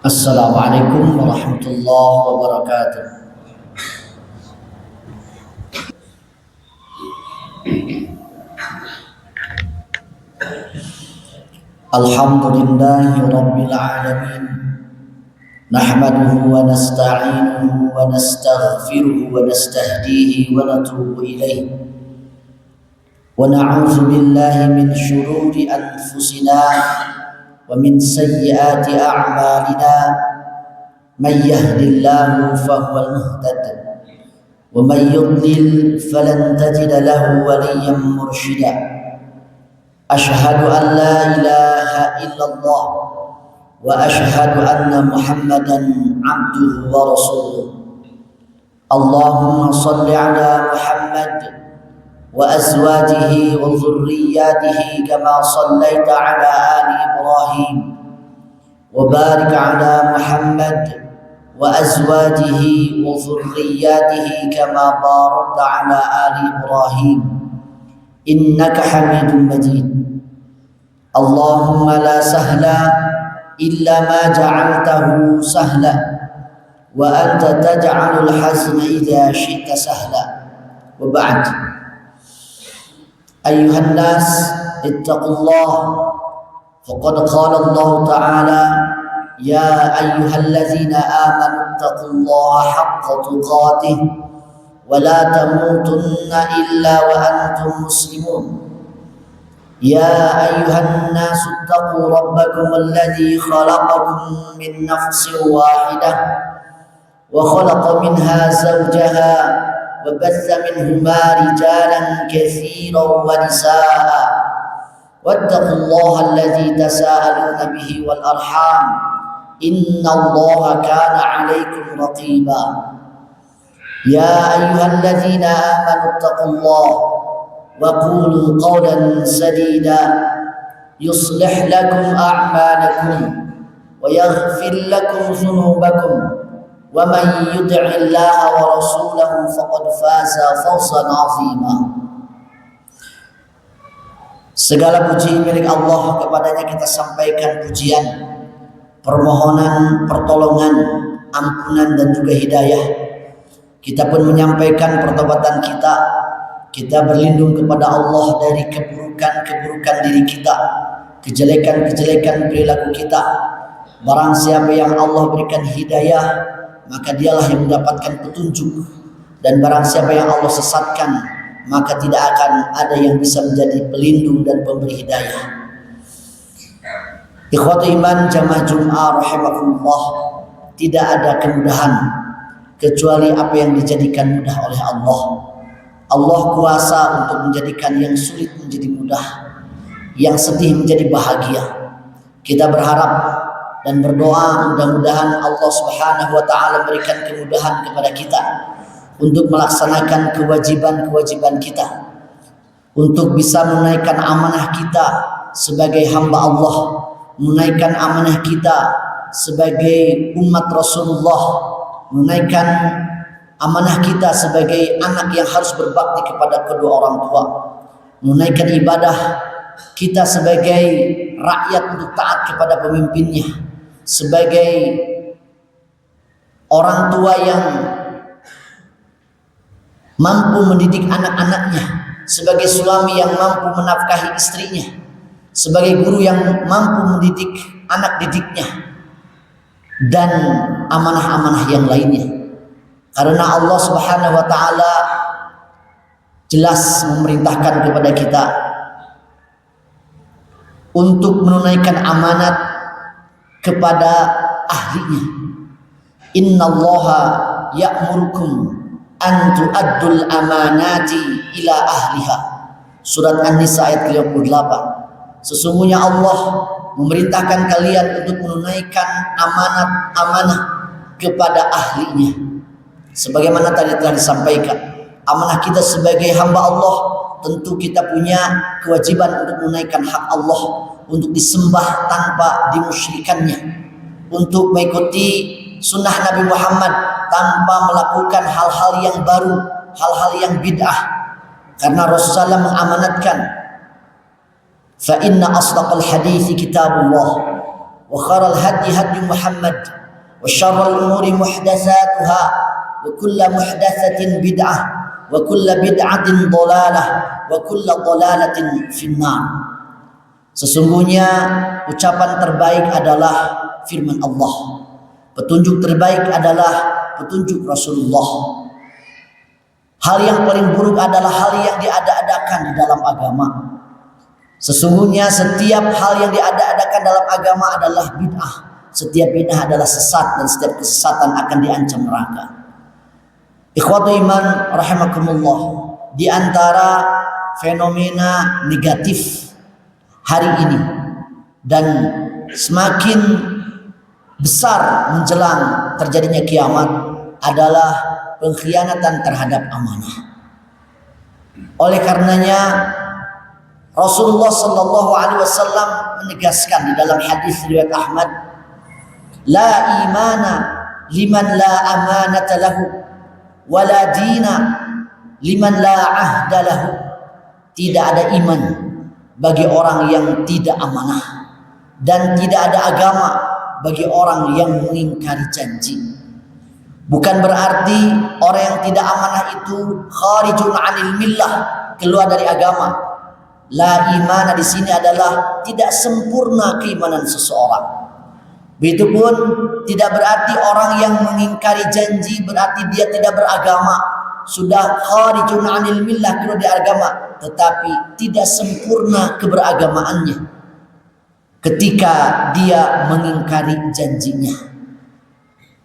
Assalamualaikum warahmatullahi wabarakatuh. Alhamdulillahi rabbil alamin. Nahmaduhu wa nasta'inuhu wa nastaghfiruhu wa nastahdihi wa natubu ilayh. Wa na'udzu billahi min shururi anfusina wa min sayyiati a'malina. Man yahdihillahu fahuwal muhtad wa man yudlil falan tajida lahu waliyyan mursyida. Ashhadu an la ilaha illallah wa ashhadu anna Muhammadan abduhu wa rasuluh. Allahumma salli ala Muhammad wa azwajihi wa dhurriyyatihi kama sallaita ala ali Ibrahim wa barik ala Muhammad wa azwajihi wa dhurriyyatihi kama barakta ala ali Ibrahim innaka Hamidum Majid. Allahumma la sahla illa ma ja'altahu sahla wa anta taj'alul hazna idza syi'ta sahla. Wa ba'd. Ayuhan nas ittaqullah faqad qala Allah ta'ala ya ayyuhallazina amanu ittaqullaha haqqa tuqatih wa la tamutunna illa wa antum muslimun. يا أيها الناس اتقوا ربكم الذي خلقكم من نفس واحدة وخلق منها زوجها وبث منهما رجالا كثيرا ونساء واتقوا الله الذي تساءلون به والأرحام إن الله كان عليكم رقيبا. يا أيها الذين آمنوا اتقوا الله وقولوا قولا سديدا يصلح لكم أعمالكم ويغفر لكم ذنوبكم ومن يطع الله ورسوله فقد فاز فوزا عظيما. Segala puji milik Allah, kepadanya kita sampaikan pujian, permohonan, pertolongan, ampunan dan juga hidayah. Kita pun menyampaikan pertobatan kita berlindung kepada Allah dari keburukan-keburukan diri kita, kejelekan-kejelekan perilaku kita. Barang siapa yang Allah berikan hidayah, maka dialah yang mendapatkan petunjuk. Dan barang siapa yang Allah sesatkan, maka tidak akan ada yang bisa menjadi pelindung dan pemberi hidayah. Ikhwatu iman jamaah Jum'ah rahimakumullah, tidak ada kemudahan kecuali apa yang dijadikan mudah oleh Allah. Allah kuasa untuk menjadikan yang sulit menjadi mudah, yang sedih menjadi bahagia. Kita berharap dan berdoa mudah-mudahan Allah Subhanahu wa taala berikan kemudahan kepada kita untuk melaksanakan kewajiban-kewajiban kita, untuk bisa menunaikan amanah kita sebagai hamba Allah, menunaikan amanah kita sebagai umat Rasulullah, menunaikan amanah kita sebagai anak yang harus berbakti kepada kedua orang tua, menunaikan ibadah kita sebagai rakyat untuk taat kepada pemimpinnya, sebagai orang tua yang mampu mendidik anak-anaknya, sebagai suami yang mampu menafkahi istrinya, sebagai guru yang mampu mendidik anak didiknya, dan amanah-amanah yang lainnya. Karena Allah Subhanahu wa taala jelas memerintahkan kepada kita untuk menunaikan amanat kepada ahlinya. Innallaha ya'murukum an tu'addul amanati ila ahliha. Surat An-Nisa ayat 58. Sesungguhnya Allah memerintahkan kalian untuk menunaikan amanah kepada ahlinya. Sebagaimana tadi telah disampaikan, amanah kita sebagai hamba Allah, tentu kita punya kewajiban untuk menunaikan hak Allah, untuk disembah tanpa dimusyrikannya, untuk mengikuti sunnah Nabi Muhammad tanpa melakukan hal-hal yang baru, hal-hal yang bid'ah. Karena Rasulullah mengamanatkan, fa inna asdaqal hadithi kitabullah وخير الهدي هدي محمد وشر الأمور محدثاتها وكل محدثة بدعة وكل بدعة ضلالة وكل ضلالة في النار. Sesungguhnya ucapan terbaik adalah firman Allah. Petunjuk terbaik adalah petunjuk Rasulullah. Hal yang paling buruk adalah hal yang diada-adakan di dalam agama. Sesungguhnya setiap hal yang diada-adakan dalam agama adalah bid'ah. Setiap bid'ah adalah sesat dan setiap kesesatan akan diancam neraka. Ikhwatu iman rahimakumullah, di antara fenomena negatif hari ini dan semakin besar menjelang terjadinya kiamat adalah pengkhianatan terhadap amanah. Oleh karenanya Rasulullah sallallahu alaihi wasallam menegaskan di dalam hadis riwayat Ahmad, la imana liman la amanata lahu wa la dina liman la ahda lahu. Tidak ada iman bagi orang yang tidak amanah, dan tidak ada agama bagi orang yang mengingkari janji. Bukan berarti orang yang tidak amanah itu kharijun 'anil millah, keluar dari agama. La imana di sini adalah tidak sempurna keimanan seseorang. Begitupun tidak berarti orang yang mengingkari janji berarti dia tidak beragama, sudah kharijun 'anil millah, keluar dari agama, tetapi tidak sempurna keberagamaannya ketika dia mengingkari janjinya.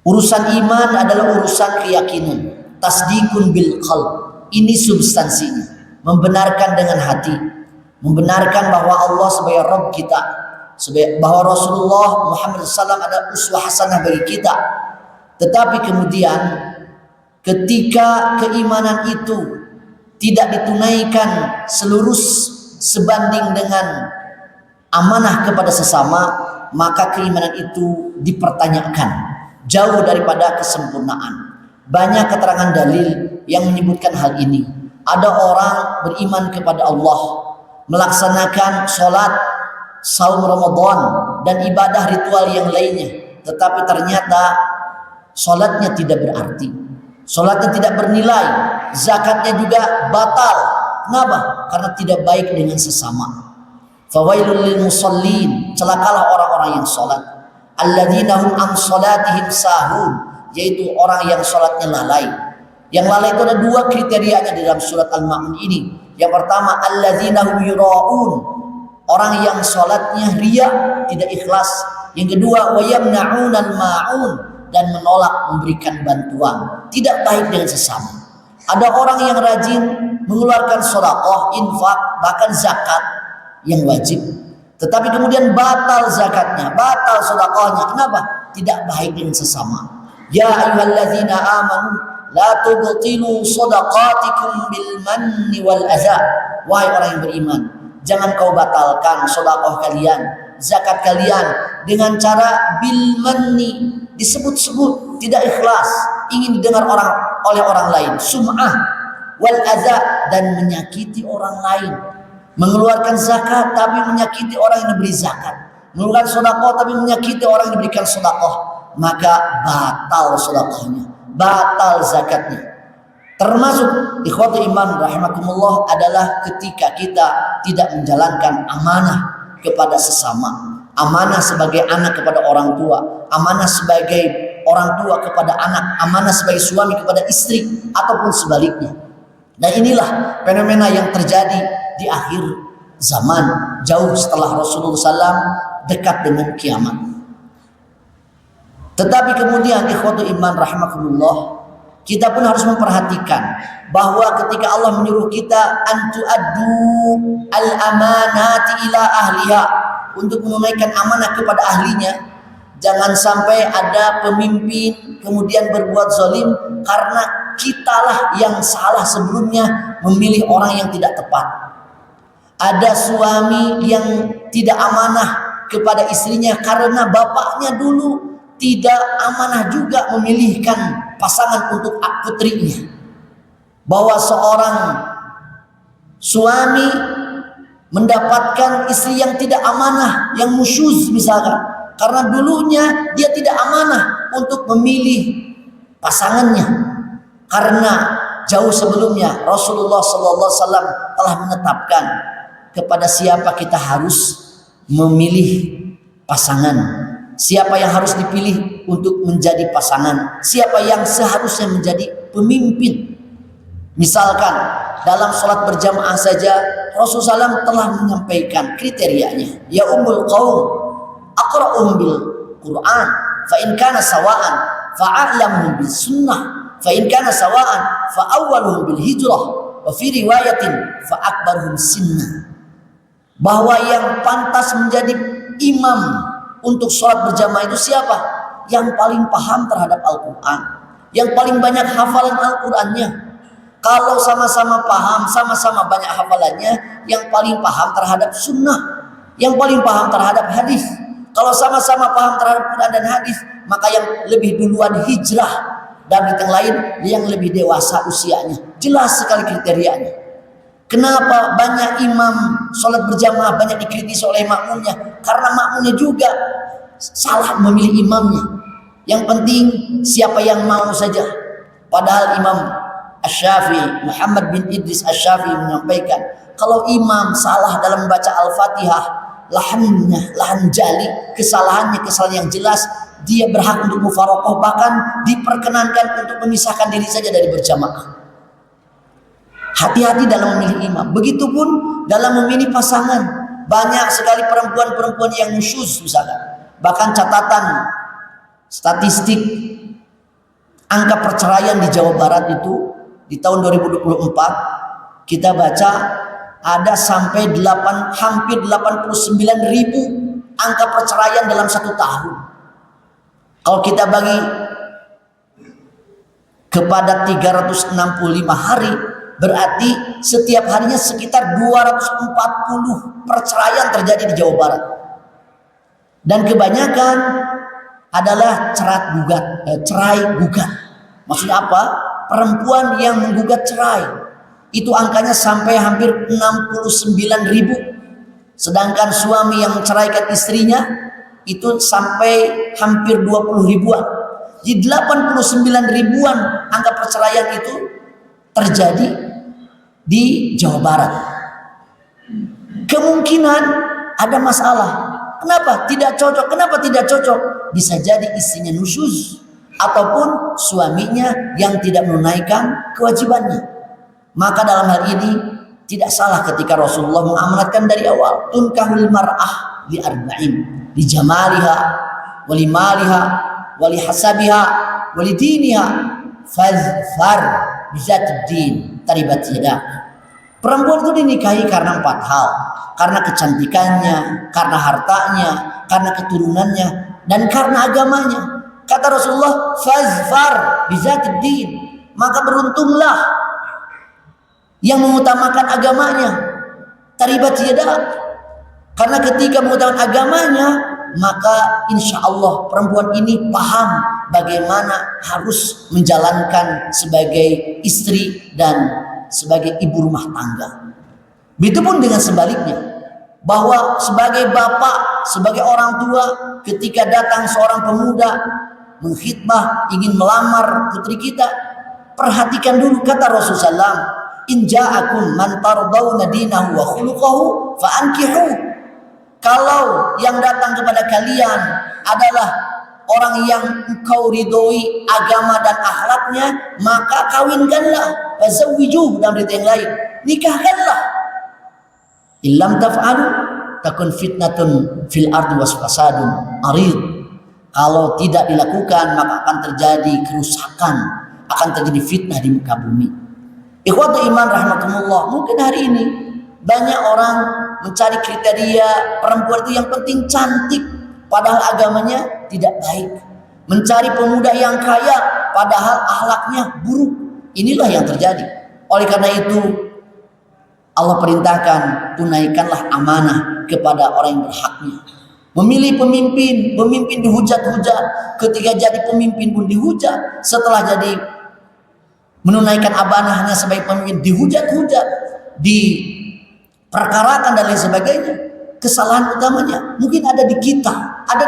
Urusan iman adalah urusan keyakinan, tasdikun bil qalb. Ini substansinya, membenarkan dengan hati, membenarkan bahwa Allah sebagai Rabb kita, bahwa Rasulullah Muhammad SAW adalah uswah hasanah bagi kita. Tetapi kemudian ketika keimanan itu tidak ditunaikan selurus sebanding dengan amanah kepada sesama, maka keimanan itu dipertanyakan, jauh daripada kesempurnaan. Banyak keterangan dalil yang menyebutkan hal ini. Ada orang beriman kepada Allah, melaksanakan sholat, saum Ramadan, dan ibadah ritual yang lainnya, tetapi ternyata sholatnya tidak berarti, sholatnya tidak bernilai, zakatnya juga batal. Kenapa? Karena tidak baik dengan sesama. Fawailul lil musallin, celakalah orang-orang yang sholat, alladzina hum an sholatihim sahun, yaitu orang yang sholatnya lalai. Yang lalai itu ada dua kriterianya di dalam surat Al-Ma'un ini. Yang pertama, alladzina hum yura'un, orang yang sholatnya riya, tidak ikhlas. Yang kedua, wa yamna'unal ma'un, dan menolak memberikan bantuan, tidak baik dengan sesama. Ada orang yang rajin mengeluarkan sedekah, infak, bahkan zakat yang wajib, tetapi kemudian batal zakatnya, batal sedekahnya. Kenapa? Tidak baik dengan sesama. Ya ayyuhalladzina amanu la tubtilu shadaqatikum bil manni wal adza. Wahai orang yang beriman, jangan kau batalkan sedekah kalian, zakat kalian dengan cara bil manni, disebut-sebut, tidak ikhlas, ingin didengar oleh orang lain, sum'ah, wal adza, dan menyakiti orang lain. Mengeluarkan zakat tapi menyakiti orang yang diberi zakat, mengeluarkan sedekah tapi menyakiti orang yang diberikan sedekah, maka batal sedekahnya, batal zakatnya. Termasuk ikhwatu iman rahimakumullah adalah ketika kita tidak menjalankan amanah kepada sesama, amanah sebagai anak kepada orang tua, amanah sebagai orang tua kepada anak, amanah sebagai suami kepada istri, ataupun sebaliknya. Dan inilah fenomena yang terjadi di akhir zaman, jauh setelah Rasulullah SAW, dekat dengan kiamat. Tetapi kemudian ikhwatu iman rahimakumullah, kita pun harus memperhatikan bahwa ketika Allah menyuruh kita antu addu al amanati ila ahliha, untuk menunaikan amanah kepada ahlinya, jangan sampai ada pemimpin kemudian berbuat zalim karena kitalah yang salah sebelumnya memilih orang yang tidak tepat. Ada suami yang tidak amanah kepada istrinya karena bapaknya dulu tidak amanah juga memilihkan pasangan untuk putrinya. Bahwa seorang suami mendapatkan istri yang tidak amanah, yang musyuz misalkan, Karena dulunya dia tidak amanah untuk memilih pasangannya. Karena jauh sebelumnya Rasulullah SAW telah menetapkan kepada siapa kita harus memilih pasangan, siapa yang harus dipilih untuk menjadi pasangan, siapa yang seharusnya menjadi pemimpin. Misalkan dalam sholat berjamaah saja Rasulullah SAW telah menyampaikan kriterianya. Ya ummul qaum aqra'uhum bil Quran, fa in kana sawa'an fa a'lamuhum bis sunnah, fa in kana sawa'an fa awwaluhum bil hijrah, wa fi riwayatin fa akbaruhum sinna. Bahwa yang pantas menjadi imam untuk sholat berjamaah itu siapa? Yang paling paham terhadap Al-Quran, yang paling banyak hafalan Al-Qurannya. Kalau sama-sama paham, sama-sama banyak hafalannya, yang paling paham terhadap sunnah, yang paling paham terhadap hadis. Kalau sama-sama paham terhadap Quran dan hadis, maka yang lebih duluan hijrah, dan yang lain yang lebih dewasa usianya. Jelas sekali kriterianya. Kenapa banyak imam sholat berjamaah banyak dikritisi oleh makmumnya? Karena makmumnya juga salah memilih imamnya. Yang penting siapa yang mau saja. Padahal Imam Asy-Syafi'i, Muhammad bin Idris Asy-Syafi'i menyampaikan, kalau imam salah dalam membaca Al-Fatihah, lahan jali, kesalahan yang jelas, dia berhak untuk mufaraqah, bahkan diperkenankan untuk memisahkan diri saja dari berjamaah. Hati-hati dalam memilih imam. Begitupun dalam memilih pasangan. Banyak sekali perempuan-perempuan yang nusyuz misalkan. Bahkan catatan statistik angka perceraian di Jawa Barat itu di tahun 2024 kita baca ada sampai hampir 89.000 angka perceraian dalam 1 tahun. Kalau kita bagi kepada 365 hari, berarti setiap harinya sekitar 240 perceraian terjadi di Jawa Barat. Dan kebanyakan adalah cerai gugat. Maksudnya apa? Perempuan yang menggugat cerai itu angkanya sampai hampir 69.000. Sedangkan suami yang menceraikan istrinya itu sampai hampir 20 ribuan. Di 89 ribuan angka perceraian itu terjadi di Jawa Barat. Kemungkinan ada masalah. Kenapa tidak cocok? Kenapa tidak cocok? Bisa jadi istrinya nusyuz ataupun suaminya yang tidak menunaikan kewajibannya. Maka dalam hal ini tidak salah ketika Rasulullah mengamanatkan dari awal, tunkahul mar'ah li arba'in, li jamaliha, wali maliha, wali hasabiha, wali diniha, fazfar bizatid din taribat yadak. Perempuan itu dinikahi karena 4 hal. Karena kecantikannya, karena hartanya, karena keturunannya, dan karena agamanya. Kata Rasulullah, fazfar bizatid din, maka beruntunglah yang mengutamakan agamanya. Taribat yadak. Karena ketika mengutamakan agamanya, maka insya Allah perempuan ini paham bagaimana harus menjalankan sebagai istri dan sebagai ibu rumah tangga. Begitupun dengan sebaliknya, bahwa sebagai bapak, sebagai orang tua, ketika datang seorang pemuda mengkhitbah ingin melamar putri kita, perhatikan dulu kata Rasulullah, in ja'akum man tardawna dinahu wa khuluquhu fa ankihu. Kalau yang datang kepada kalian adalah orang yang engkau ridhoi agama dan akhlaknya, maka kawinkanlah. Fazawwijuh, dalam berita yang lain, nikahkanlah. Illam taf'alu takun fitnatun fil ardi wasfasadun arid. Kalau tidak dilakukan maka akan terjadi kerusakan, akan terjadi fitnah di muka bumi. Ikhwatul iman rahimakumullah, mungkin hari ini banyak orang mencari kriteria perempuan itu yang penting cantik, padahal agamanya tidak baik. Mencari pemuda yang kaya, padahal akhlaknya buruk. Inilah yang terjadi. Oleh karena itu Allah perintahkan, tunaikanlah amanah kepada orang yang berhaknya. Memilih pemimpin dihujat-hujat. Ketika jadi pemimpin pun dihujat. Setelah jadi menunaikan amanahnya sebagai pemimpin dihujat-hujat, diperkarakan dan lain sebagainya. kesalahan utamanya mungkin ada di kita, ada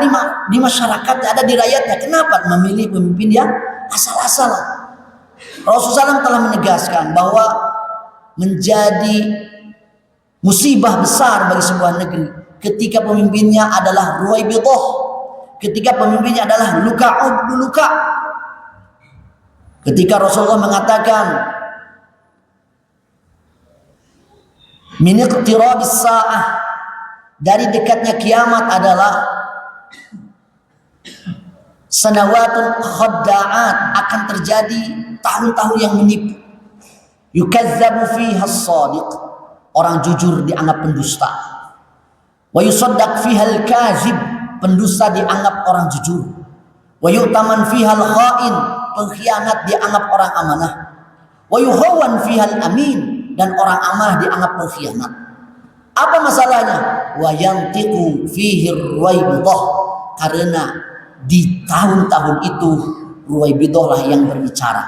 di masyarakatnya, ada di rakyatnya. Kenapa memilih pemimpin yang asal-asalan? Rasulullah SAW telah menegaskan bahwa menjadi musibah besar bagi sebuah negeri ketika pemimpinnya adalah ruwaibidah, ketika pemimpinnya adalah luka. Ketika Rasulullah mengatakan min iqtirabis sa'ah, dari dekatnya kiamat adalah sanawatun khadda'at, akan terjadi tahun-tahun yang menipu. Yukazzabu fiha as-sadiq, orang jujur dianggap pendusta. Wa yusaddaq fiha al-kazib, pendusta dianggap orang jujur. Wa yu'taman fiha al-kha'in, pengkhianat dianggap orang amanah. Wa yuhawan fiha al-amin, dan orang amanah dianggap pengkhianat. Apa masalahnya? Wa yantiqu fihi ruwaibidah, karena di tahun-tahun itu ruwaibidah lah yang berbicara.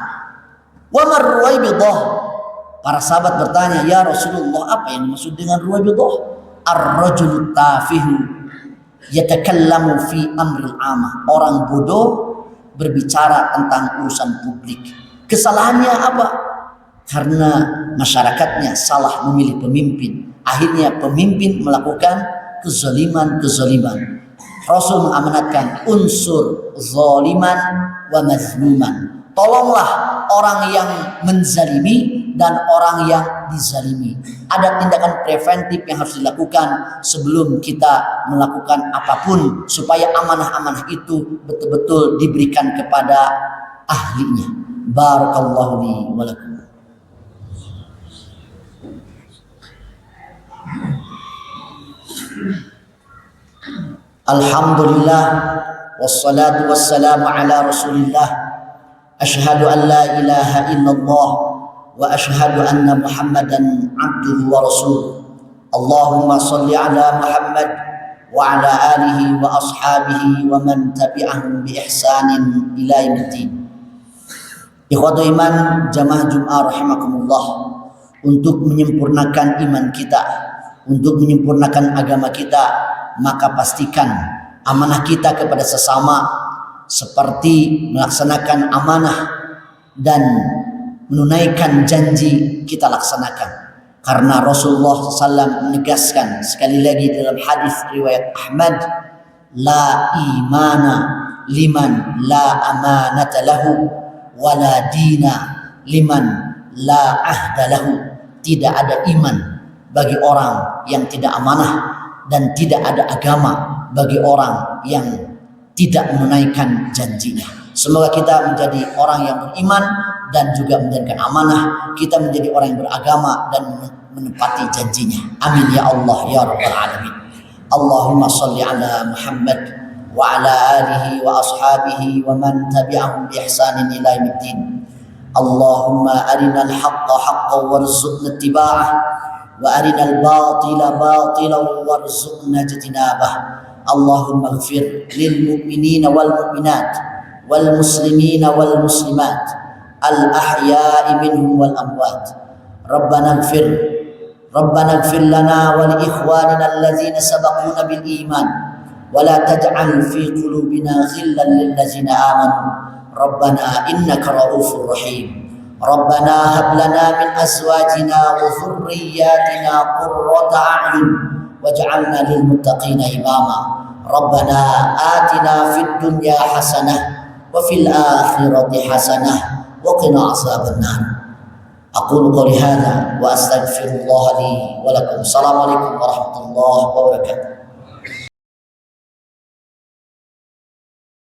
Wa mar ruwaibidah? Para sahabat bertanya, ya Rasulullah, apa yang dimaksud dengan ruwaibidah? Ar-rajul tafihu yatakallamu fi amril amah, orang bodoh berbicara tentang urusan publik. Kesalahannya apa? Karena masyarakatnya salah memilih pemimpin. Akhirnya pemimpin melakukan kezaliman. Rasul mengamanatkan unsur zaliman wa mazluman. Tolonglah orang yang menzalimi dan orang yang dizalimi. Ada tindakan preventif yang harus dilakukan sebelum kita melakukan apapun, supaya amanah-amanah itu betul-betul diberikan kepada ahlinya. Barakallahu li wa lakum. Alhamdulillah, wassalatu wassalamu ala Rasulillah. Asyhadu an la ilaha illallah wa asyhadu anna Muhammadan abduhu wa rasuluh. Allahumma salli ala Muhammad wa ala alihi wa ashabihi wa man tabi'ahum bi ihsanin ila yaumiddin. Ikhwatul iman, jamaah Jum'ah rahimakumullah, untuk menyempurnakan iman kita, untuk menyempurnakan agama kita, maka pastikan amanah kita kepada sesama seperti melaksanakan amanah dan menunaikan janji kita laksanakan. Karena Rasulullah SAW menegaskan sekali lagi dalam hadis riwayat Ahmad, la imana liman la amanata lahu wa la dina liman la ahda lahu. Tidak ada iman bagi orang yang tidak amanah, dan tidak ada agama bagi orang yang tidak menunaikan janjinya. Semoga kita menjadi orang yang beriman dan juga menjalankan amanah. Kita menjadi orang yang beragama dan menepati janjinya. Amin ya Allah ya rabbal alamin. Allahumma salli ala Muhammad wa ala alihi wa ashabihi wa man tabi'ahum bi ihsanin ila yaumiddin. Allahumma arinal haqqa haqqan warzuqna ittiba'ah wa arinal batila batilan warzuqna ijtinabah. Allahumma ighfir lil mu'minina wal mu'minat wal muslimina wal muslimat al ahya'i minhum wal amwat. Rabbana ighfir lana wa li ikhwanina allazina sabaquna bil iman wa la taj'al fi qulubina ghillan lil ladzina amanu Rabbana innaka ra'ufur rahim. Rabbana hab lana min azwajina wa dhurriyyatina qurrata a'yun waj'alna lil muttaqina imama. Rabbana atina fid dunya hasanah wa fil akhirati hasanah wa qina azabannar. Aqulu qouli hadza wa astaghfirullah li wa lakum. Assalamualaikum warahmatullahi wabarakatuh.